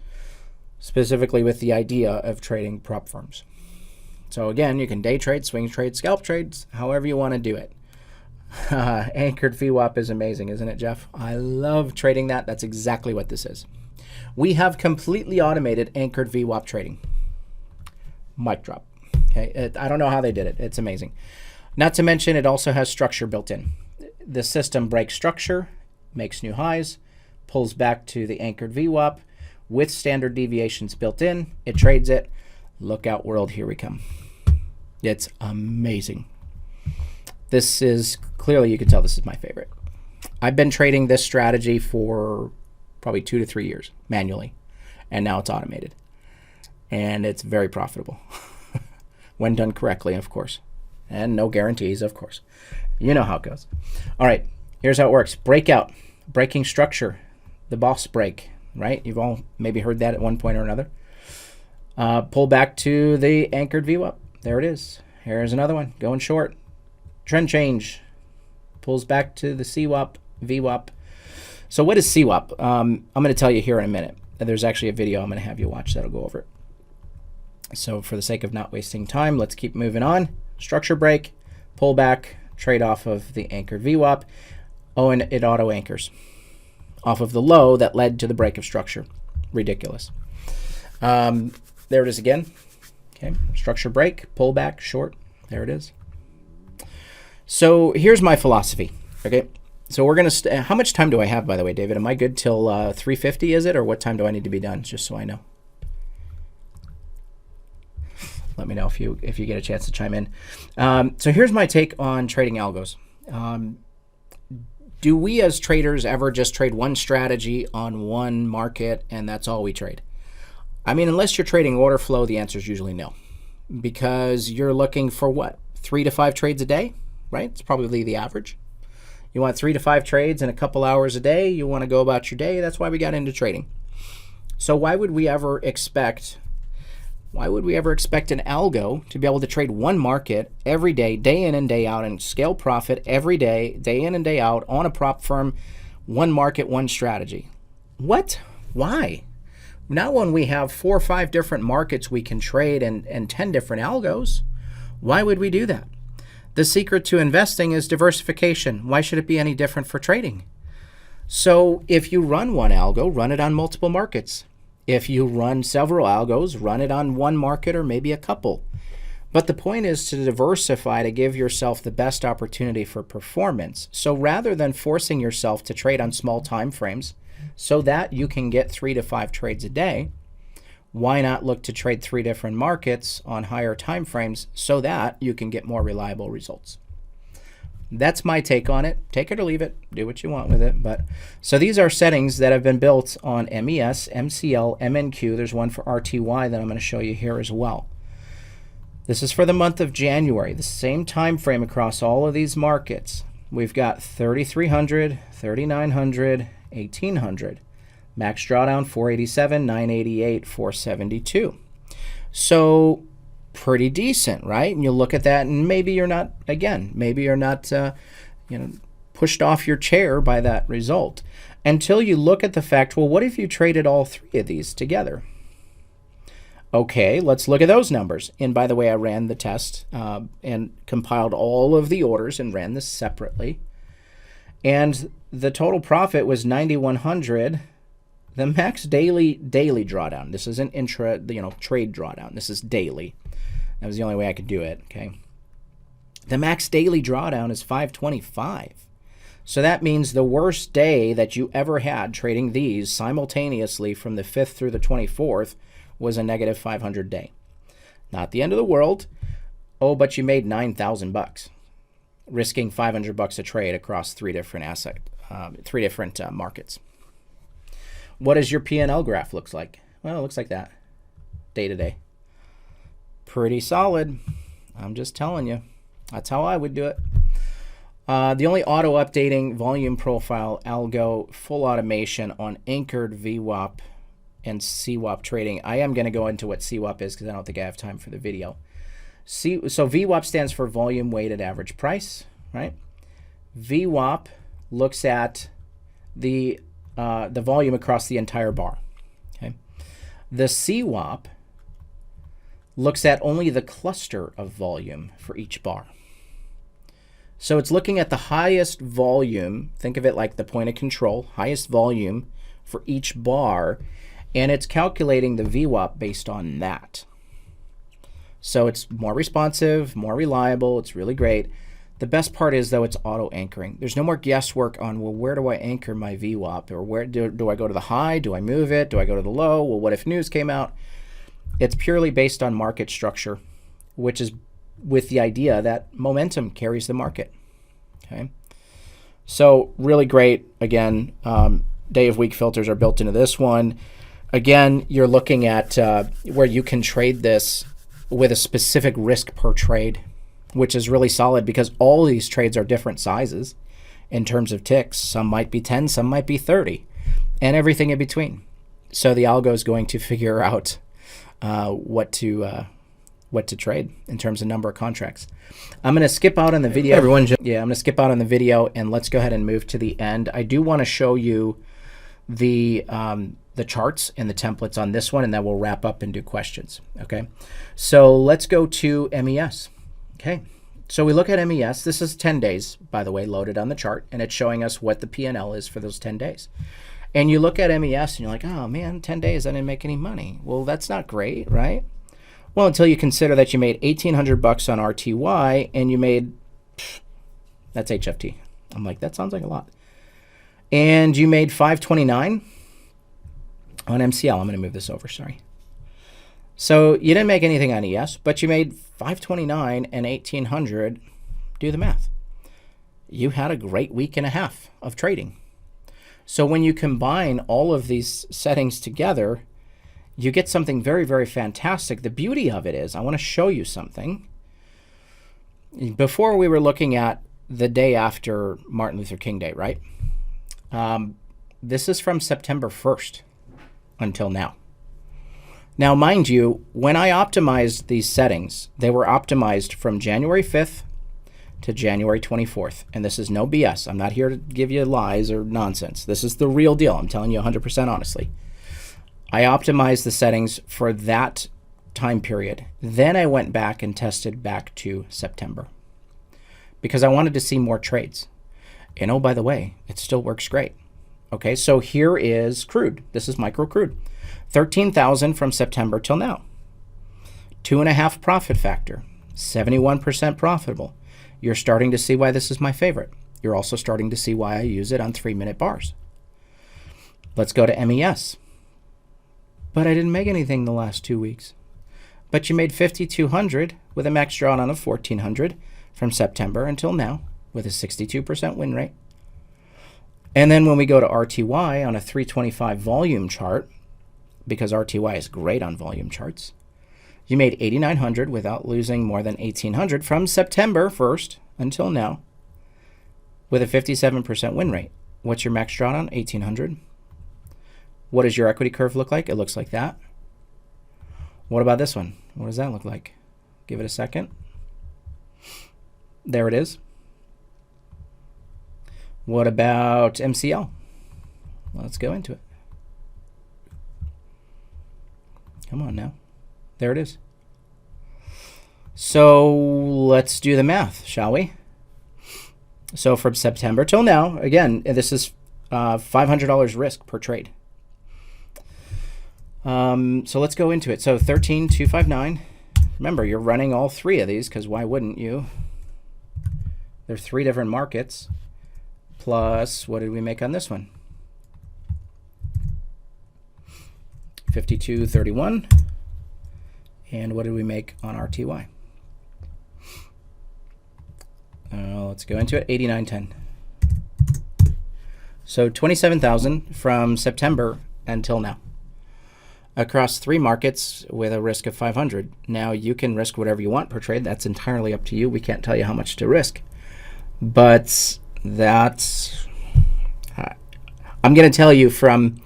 Speaker 1: specifically with the idea of trading prop firms. So again, you can day trade, swing trade, scalp trades, however you want to do it. Anchored VWAP is amazing, isn't it, Jeff? I love trading that. That's exactly what this is. We have completely automated anchored VWAP trading. Mic drop. Okay, I don't know how they did it. It's amazing. Not to mention, it also has structure built in. The system breaks structure, makes new highs, pulls back to the anchored VWAP with standard deviations built in. It trades it. Look out, world, here we come. It's amazing. This is clearly, you can tell this is my favorite. I've been trading this strategy for probably 2 to 3 years manually, and now it's automated. And it's very profitable when done correctly, of course. And no guarantees, of course. You know how it goes. All right, here's how it works. Breakout, breaking structure, the boss break, right? You've all maybe heard that at one point or another. Pull back to the anchored VWAP. There it is. Here's another one, going short. Trend change, pulls back to the CWAP, VWAP. So what is CWAP? I'm going to tell you here in a minute. There's actually a video I'm going to have you watch that'll go over it. So for the sake of not wasting time, let's keep moving on. Structure break, pull back, trade off of the anchored VWAP. Oh, and it auto anchors off of the low that led to the break of structure. Ridiculous. There it is again. Okay, structure break, pull back, short. There it is. So here's my philosophy. Okay, so we're gonna. How much time do I have, by the way, David? Am I good till 3:50? Is it, or what time do I need to be done? Just so I know. Let me know if you get a chance to chime in. So here's my take on trading algos. Do we as traders ever just trade one strategy on one market and that's all we trade? I mean, unless you're trading order flow, the answer is usually no, because you're looking for what, 3 to 5 trades a day, right? It's probably the average. You want 3 to 5 trades in a couple hours a day. You want to go about your day. That's why we got into trading. So why would we ever expect an algo to be able to trade one market every day in and day out, and scale profit every day in and day out on a prop firm, one market, one strategy? What? Why? Now when we have 4 or 5 different markets we can trade and 10 different algos, why would we do that? The secret to investing is diversification. Why should it be any different for trading? So if you run one algo, run it on multiple markets. If you run several algos, run it on one market or maybe a couple. But the point is to diversify, to give yourself the best opportunity for performance. So rather than forcing yourself to trade on small time frames so that you can get 3 to 5 trades a day, why not look to trade 3 different markets on higher time frames so that you can get more reliable results? That's my take on it. Take it or leave it. Do what you want with it. But so these are settings that have been built on MES, MCL, MNQ. There's one for RTY that I'm going to show you here as well. This is for the month of January, the same time frame across all of these markets. We've got 3,300, 3,900, 1,800. Max drawdown 487, 988, 472. So pretty decent, right? And you look at that and maybe you're not pushed off your chair by that result until you look at the fact, well, what if you traded all 3 of these together? Okay, let's look at those numbers. And by the way, I ran the test and compiled all of the orders and ran this separately. And the total profit was 9,100. The max daily drawdown. This isn't trade drawdown. This is daily. That was the only way I could do it, okay? The max daily drawdown is 525. So that means the worst day that you ever had trading these simultaneously from the 5th through the 24th was a negative 500 day. Not the end of the world. Oh, but you made $9,000 risking $500 a trade across 3 different markets. What does your P&L graph looks like? Well, it looks like that day to day. Pretty solid. I'm just telling you. That's how I would do it. The only auto-updating volume profile algo full automation on anchored VWAP and CWAP trading. I am going to go into what CWAP is because I don't think I have time for the video. So VWAP stands for volume weighted average price, right? VWAP looks at the volume across the entire bar. Okay. The CWAP looks at only the cluster of volume for each bar. So it's looking at the highest volume, think of it like the point of control, highest volume for each bar, and it's calculating the VWAP based on that. So it's more responsive, more reliable, it's really great. The best part is, though, it's auto-anchoring. There's no more guesswork on, well, where do I anchor my VWAP? Or where do I go to the high? Do I move it? Do I go to the low? Well, what if news came out? It's purely based on market structure, which is with the idea that momentum carries the market. Okay, so really great. Again, day of week filters are built into this one. Again, you're looking at where you can trade this with a specific risk per trade, which is really solid because all these trades are different sizes in terms of ticks. Some might be 10, some might be 30, and everything in between. So the algo is going to figure out what to trade in terms of number of contracts. I'm going to skip out on the video. Everyone, yeah, I'm going to skip out on the video and let's go ahead and move to the end. I do want to show you the charts and the templates on this one, and then we'll wrap up and do questions. Okay, so let's go to MES. Okay, so we look at MES. This is 10 days, by the way, loaded on the chart, and it's showing us what the P&L is for those 10 days. And you look at MES and you're like, oh man, 10 days, I didn't make any money. Well, that's not great, right? Well, until you consider that you made $1,800 on RTY and you made, that's HFT. I'm like, that sounds like a lot. And you made $529 on MCL. I'm going to move this over, sorry. So you didn't make anything on ES, but you made $529 and $1,800. Do the math. You had a great week and a half of trading. So when you combine all of these settings together, you get something very, very fantastic. The beauty of it is, I want to show you something. Before we were looking at the day after Martin Luther King Day, right? This is from September 1st until now. Now, mind you, when I optimized these settings, they were optimized from January 5th to January 24th. And this is no BS. I'm not here to give you lies or nonsense. This is the real deal. I'm telling you 100% honestly. I optimized the settings for that time period. Then I went back and tested back to September because I wanted to see more trades. And oh, by the way, it still works great. Okay, so here is crude. This is micro crude. 13,000 from September till now. 2.5 profit factor. 71% profitable. You're starting to see why this is my favorite. You're also starting to see why I use it on 3-minute bars. Let's go to MES. But I didn't make anything the last 2 weeks. But you made 5,200 with a max drawdown of 1,400 from September until now with a 62% win rate. And then when we go to RTY on a 325 volume chart, because RTY is great on volume charts, you made 8,900 without losing more than 1,800 from September 1st until now with a 57% win rate. What's your max drawdown? 1,800. What does your equity curve look like? It looks like that. What about this one? What does that look like? Give it a second. There it is. What about MCL? Let's go into it. Come on now. There it is. So let's do the math, shall we? So from September till now, again, this is $500 risk per trade. So let's go into it. So 13,259. Remember, you're running all three of these because why wouldn't you? There are 3 different markets. Plus, what did we make on this one? 52.31. And what did we make on RTY? Let's go into it. 89.10. So 27,000 from September until now. across 3 markets with a risk of 500. Now you can risk whatever you want per trade. That's entirely up to you. We can't tell you how much to risk. But that's, I'm going to tell you from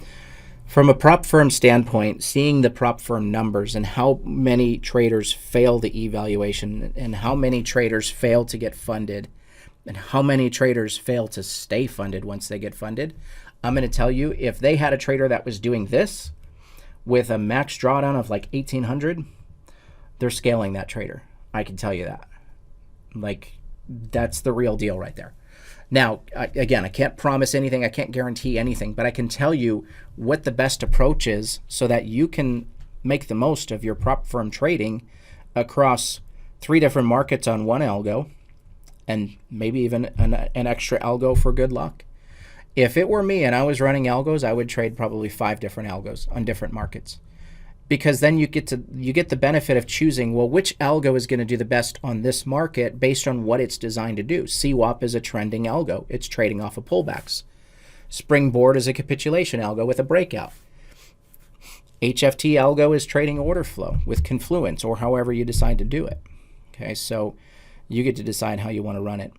Speaker 1: a prop firm standpoint, seeing the prop firm numbers and how many traders fail the evaluation and how many traders fail to get funded and how many traders fail to stay funded once they get funded, I'm going to tell you, if they had a trader that was doing this with a max drawdown of like 1,800, they're scaling that trader. I can tell you that. Like, that's the real deal right there. Now, again, I can't promise anything. I can't guarantee anything, but I can tell you what the best approach is so that you can make the most of your prop firm trading across 3 different markets on one algo and maybe even an extra algo for good luck. If it were me and I was running algos, I would trade probably 5 different algos on different markets, because then you get the benefit of choosing, well, which algo is going to do the best on this market based on what it's designed to do. CWAP is a trending algo. It's trading off of pullbacks. Springboard is a capitulation algo with a breakout. HFT algo is trading order flow with confluence, or however you decide to do it. Okay, so you get to decide how you want to run it.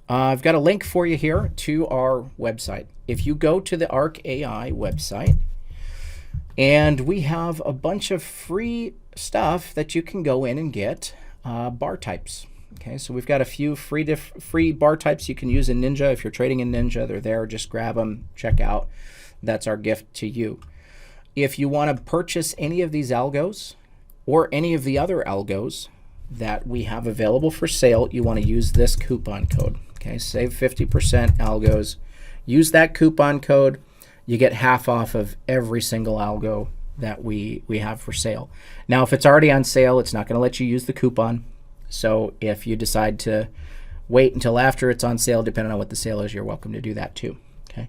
Speaker 1: I've got a link for you here to our website. If you go to the ARC-AI website, and we have a bunch of free stuff that you can go in and get bar types. Okay, so we've got a few free bar types you can use in Ninja. If you're trading in Ninja, they're there. Just grab them, check out. That's our gift to you. If you want to purchase any of these algos or any of the other algos that we have available for sale, you want to use this coupon code. Okay, save 50% algos. Use that coupon code. You get half off of every single algo that we have for sale. Now, if it's already on sale, it's not going to let you use the coupon. So if you decide to wait until after it's on sale, depending on what the sale is, you're welcome to do that too. Okay.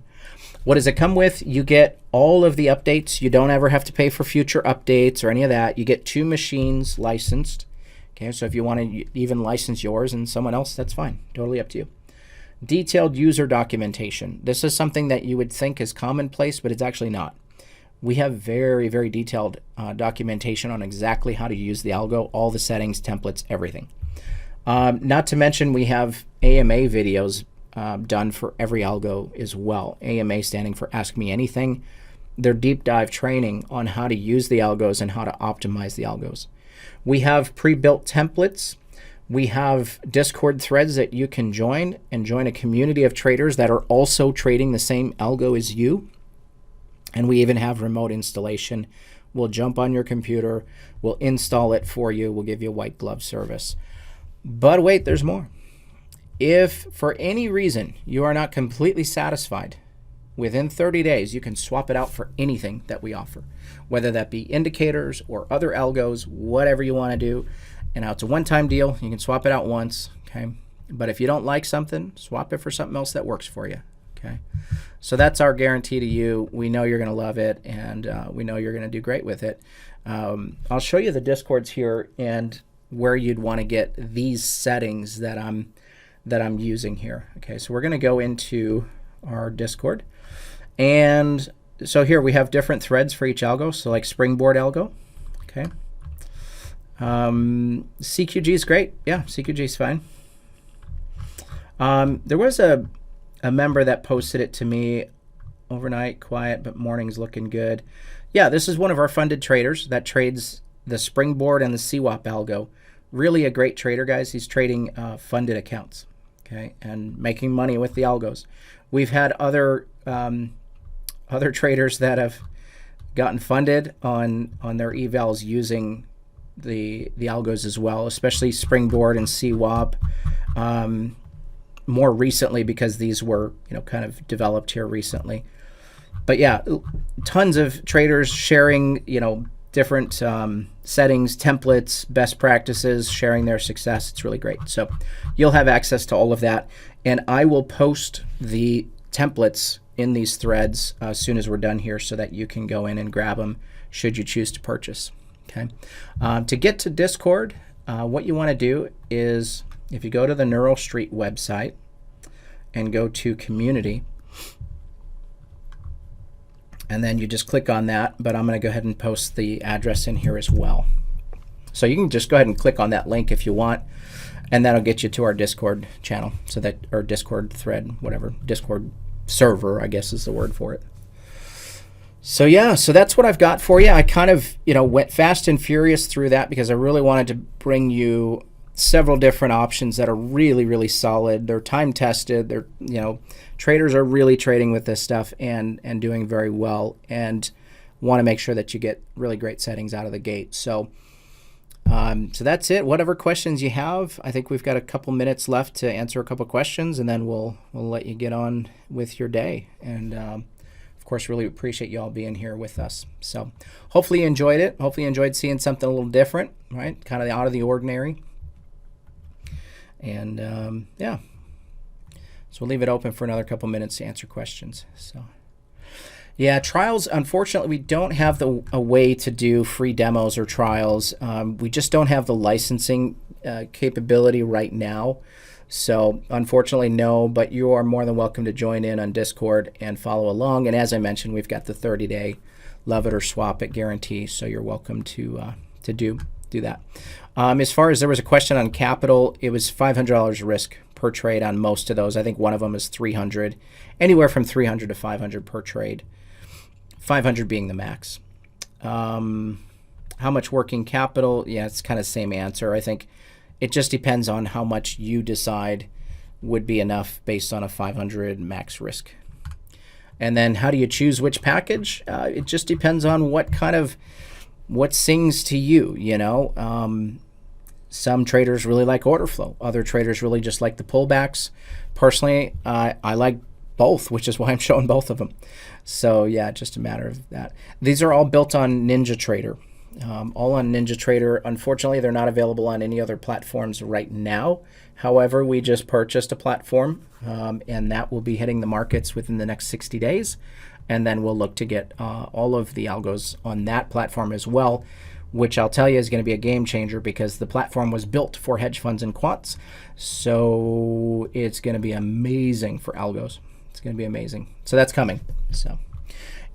Speaker 1: What does it come with? You get all of the updates. You don't ever have to pay for future updates or any of that. You get 2 machines licensed. Okay, so if you want to even license yours and someone else, that's fine. Totally up to you. Detailed user documentation. This is something that you would think is commonplace, but it's actually not. We have very, very detailed documentation on exactly how to use the algo, all the settings, templates, everything. Not to mention we have AMA videos done for every algo as well. AMA standing for Ask Me Anything. They're deep dive training on how to use the algos and how to optimize the algos. We have pre-built templates. We have Discord threads that you can join and join a community of traders that are also trading the same algo as you. And we even have remote installation. We'll jump on your computer. We'll install it for you. We'll give you a white glove service. But wait, there's more. If for any reason you are not completely satisfied, within 30 days, you can swap it out for anything that we offer, whether that be indicators or other algos, whatever you want to do. And now it's a one-time deal. You can swap it out once, okay? But if you don't like something, swap it for something else that works for you, okay? So that's our guarantee to you. We know you're going to love it, and we know you're going to do great with it. I'll show you the Discords here and where you'd want to get these settings that I'm using here. Okay, so we're going to go into our Discord, and so here we have different threads for each algo. So like Springboard algo, okay. CQG is great. Yeah, CQG is fine. There was a member that posted it to me overnight, quiet, but morning's looking good. Yeah, this is one of our funded traders that trades the Springboard and the CWAP algo. Really a great trader, guys. He's trading funded accounts, okay, and making money with the algos. We've had other traders that have gotten funded on their evals using the algos as well, especially Springboard and CWAP. More recently, because these were kind of developed here recently. But yeah, tons of traders sharing different settings, templates, best practices, sharing their success. It's really great. So you'll have access to all of that, and I will post the templates in these threads as soon as we're done here, so that you can go in and grab them should you choose to purchase. Okay. To get to Discord, what you want to do is, if you go to the Neural Street website and go to Community, and then you just click on that, but I'm going to go ahead and post the address in here as well. So you can just go ahead and click on that link if you want, and that'll get you to our Discord channel, so that, or Discord thread, whatever, Discord server, I guess is the word for it. So yeah, so that's what I've got for you. I kind of, went fast and furious through that because I really wanted to bring you several different options that are really, really solid. They're time tested. They're, traders are really trading with this stuff and doing very well, and want to make sure that you get really great settings out of the gate. So that's it. Whatever questions you have, I think we've got a couple minutes left to answer a couple questions, and then we'll let you get on with your day. And of course, really appreciate you all being here with us. So hopefully you enjoyed it. Hopefully you enjoyed seeing something a little different, right? Kind of out of the ordinary. And yeah, so we'll leave it open for another couple minutes to answer questions. So yeah, trials, unfortunately, we don't have a way to do free demos or trials. We just don't have the licensing capability right now. So unfortunately, no, but you are more than welcome to join in on Discord and follow along. And as I mentioned, we've got the 30-day love it or swap it guarantee. So you're welcome to do that. As far as, there was a question on capital, it was $500 risk per trade on most of those. I think one of them is 300, anywhere from 300 to 500 per trade. 500 being the max. How much working capital? Yeah, it's kind of the same answer. I think it just depends on how much you decide would be enough based on a 500 max risk. And then how do you choose which package? It just depends on what sings to you, Some traders really like order flow. Other traders really just like the pullbacks. Personally, I like both, which is why I'm showing both of them. So yeah, just a matter of that. These are all built on NinjaTrader. All on NinjaTrader. Unfortunately, they're not available on any other platforms right now. However, we just purchased a platform, and that will be hitting the markets within the next 60 days. And then we'll look to get all of the algos on that platform as well, which I'll tell you is going to be a game changer because the platform was built for hedge funds and quants. So it's going to be amazing for algos. It's going to be amazing. So that's coming. So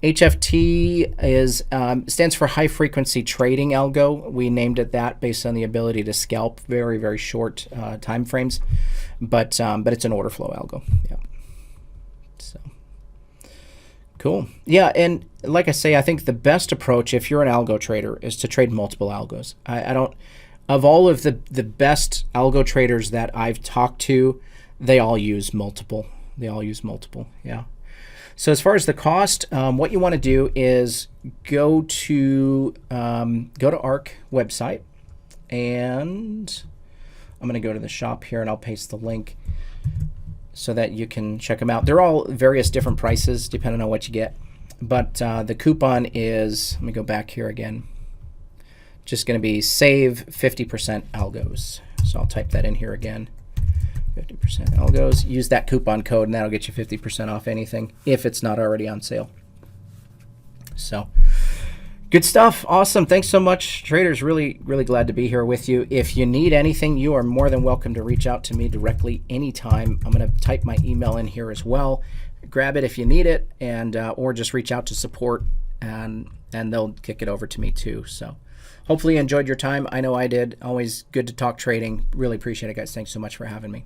Speaker 1: HFT is stands for high frequency trading algo. We named it that based on the ability to scalp very, very short time frames, but it's an order flow algo. Yeah. So cool. Yeah, and like I say, I think the best approach if you're an algo trader is to trade multiple algos. I don't, of all of the best algo traders that I've talked to, they all use multiple. Yeah. So as far as the cost, what you want to do is go to ARC website, and I'm going to go to the shop here, and I'll paste the link so that you can check them out. They're all various different prices depending on what you get, but the coupon is, let me go back here again, just going to be save 50% algos. So I'll type that in here again. 50% algos. Use that coupon code, and that'll get you 50% off anything if it's not already on sale. So good stuff. Awesome. Thanks so much, traders. Really, really glad to be here with you. If you need anything, you are more than welcome to reach out to me directly anytime. I'm going to type my email in here as well. Grab it if you need it, and or just reach out to support, and they'll kick it over to me too. So hopefully you enjoyed your time. I know I did. Always good to talk trading. Really appreciate it, guys. Thanks so much for having me.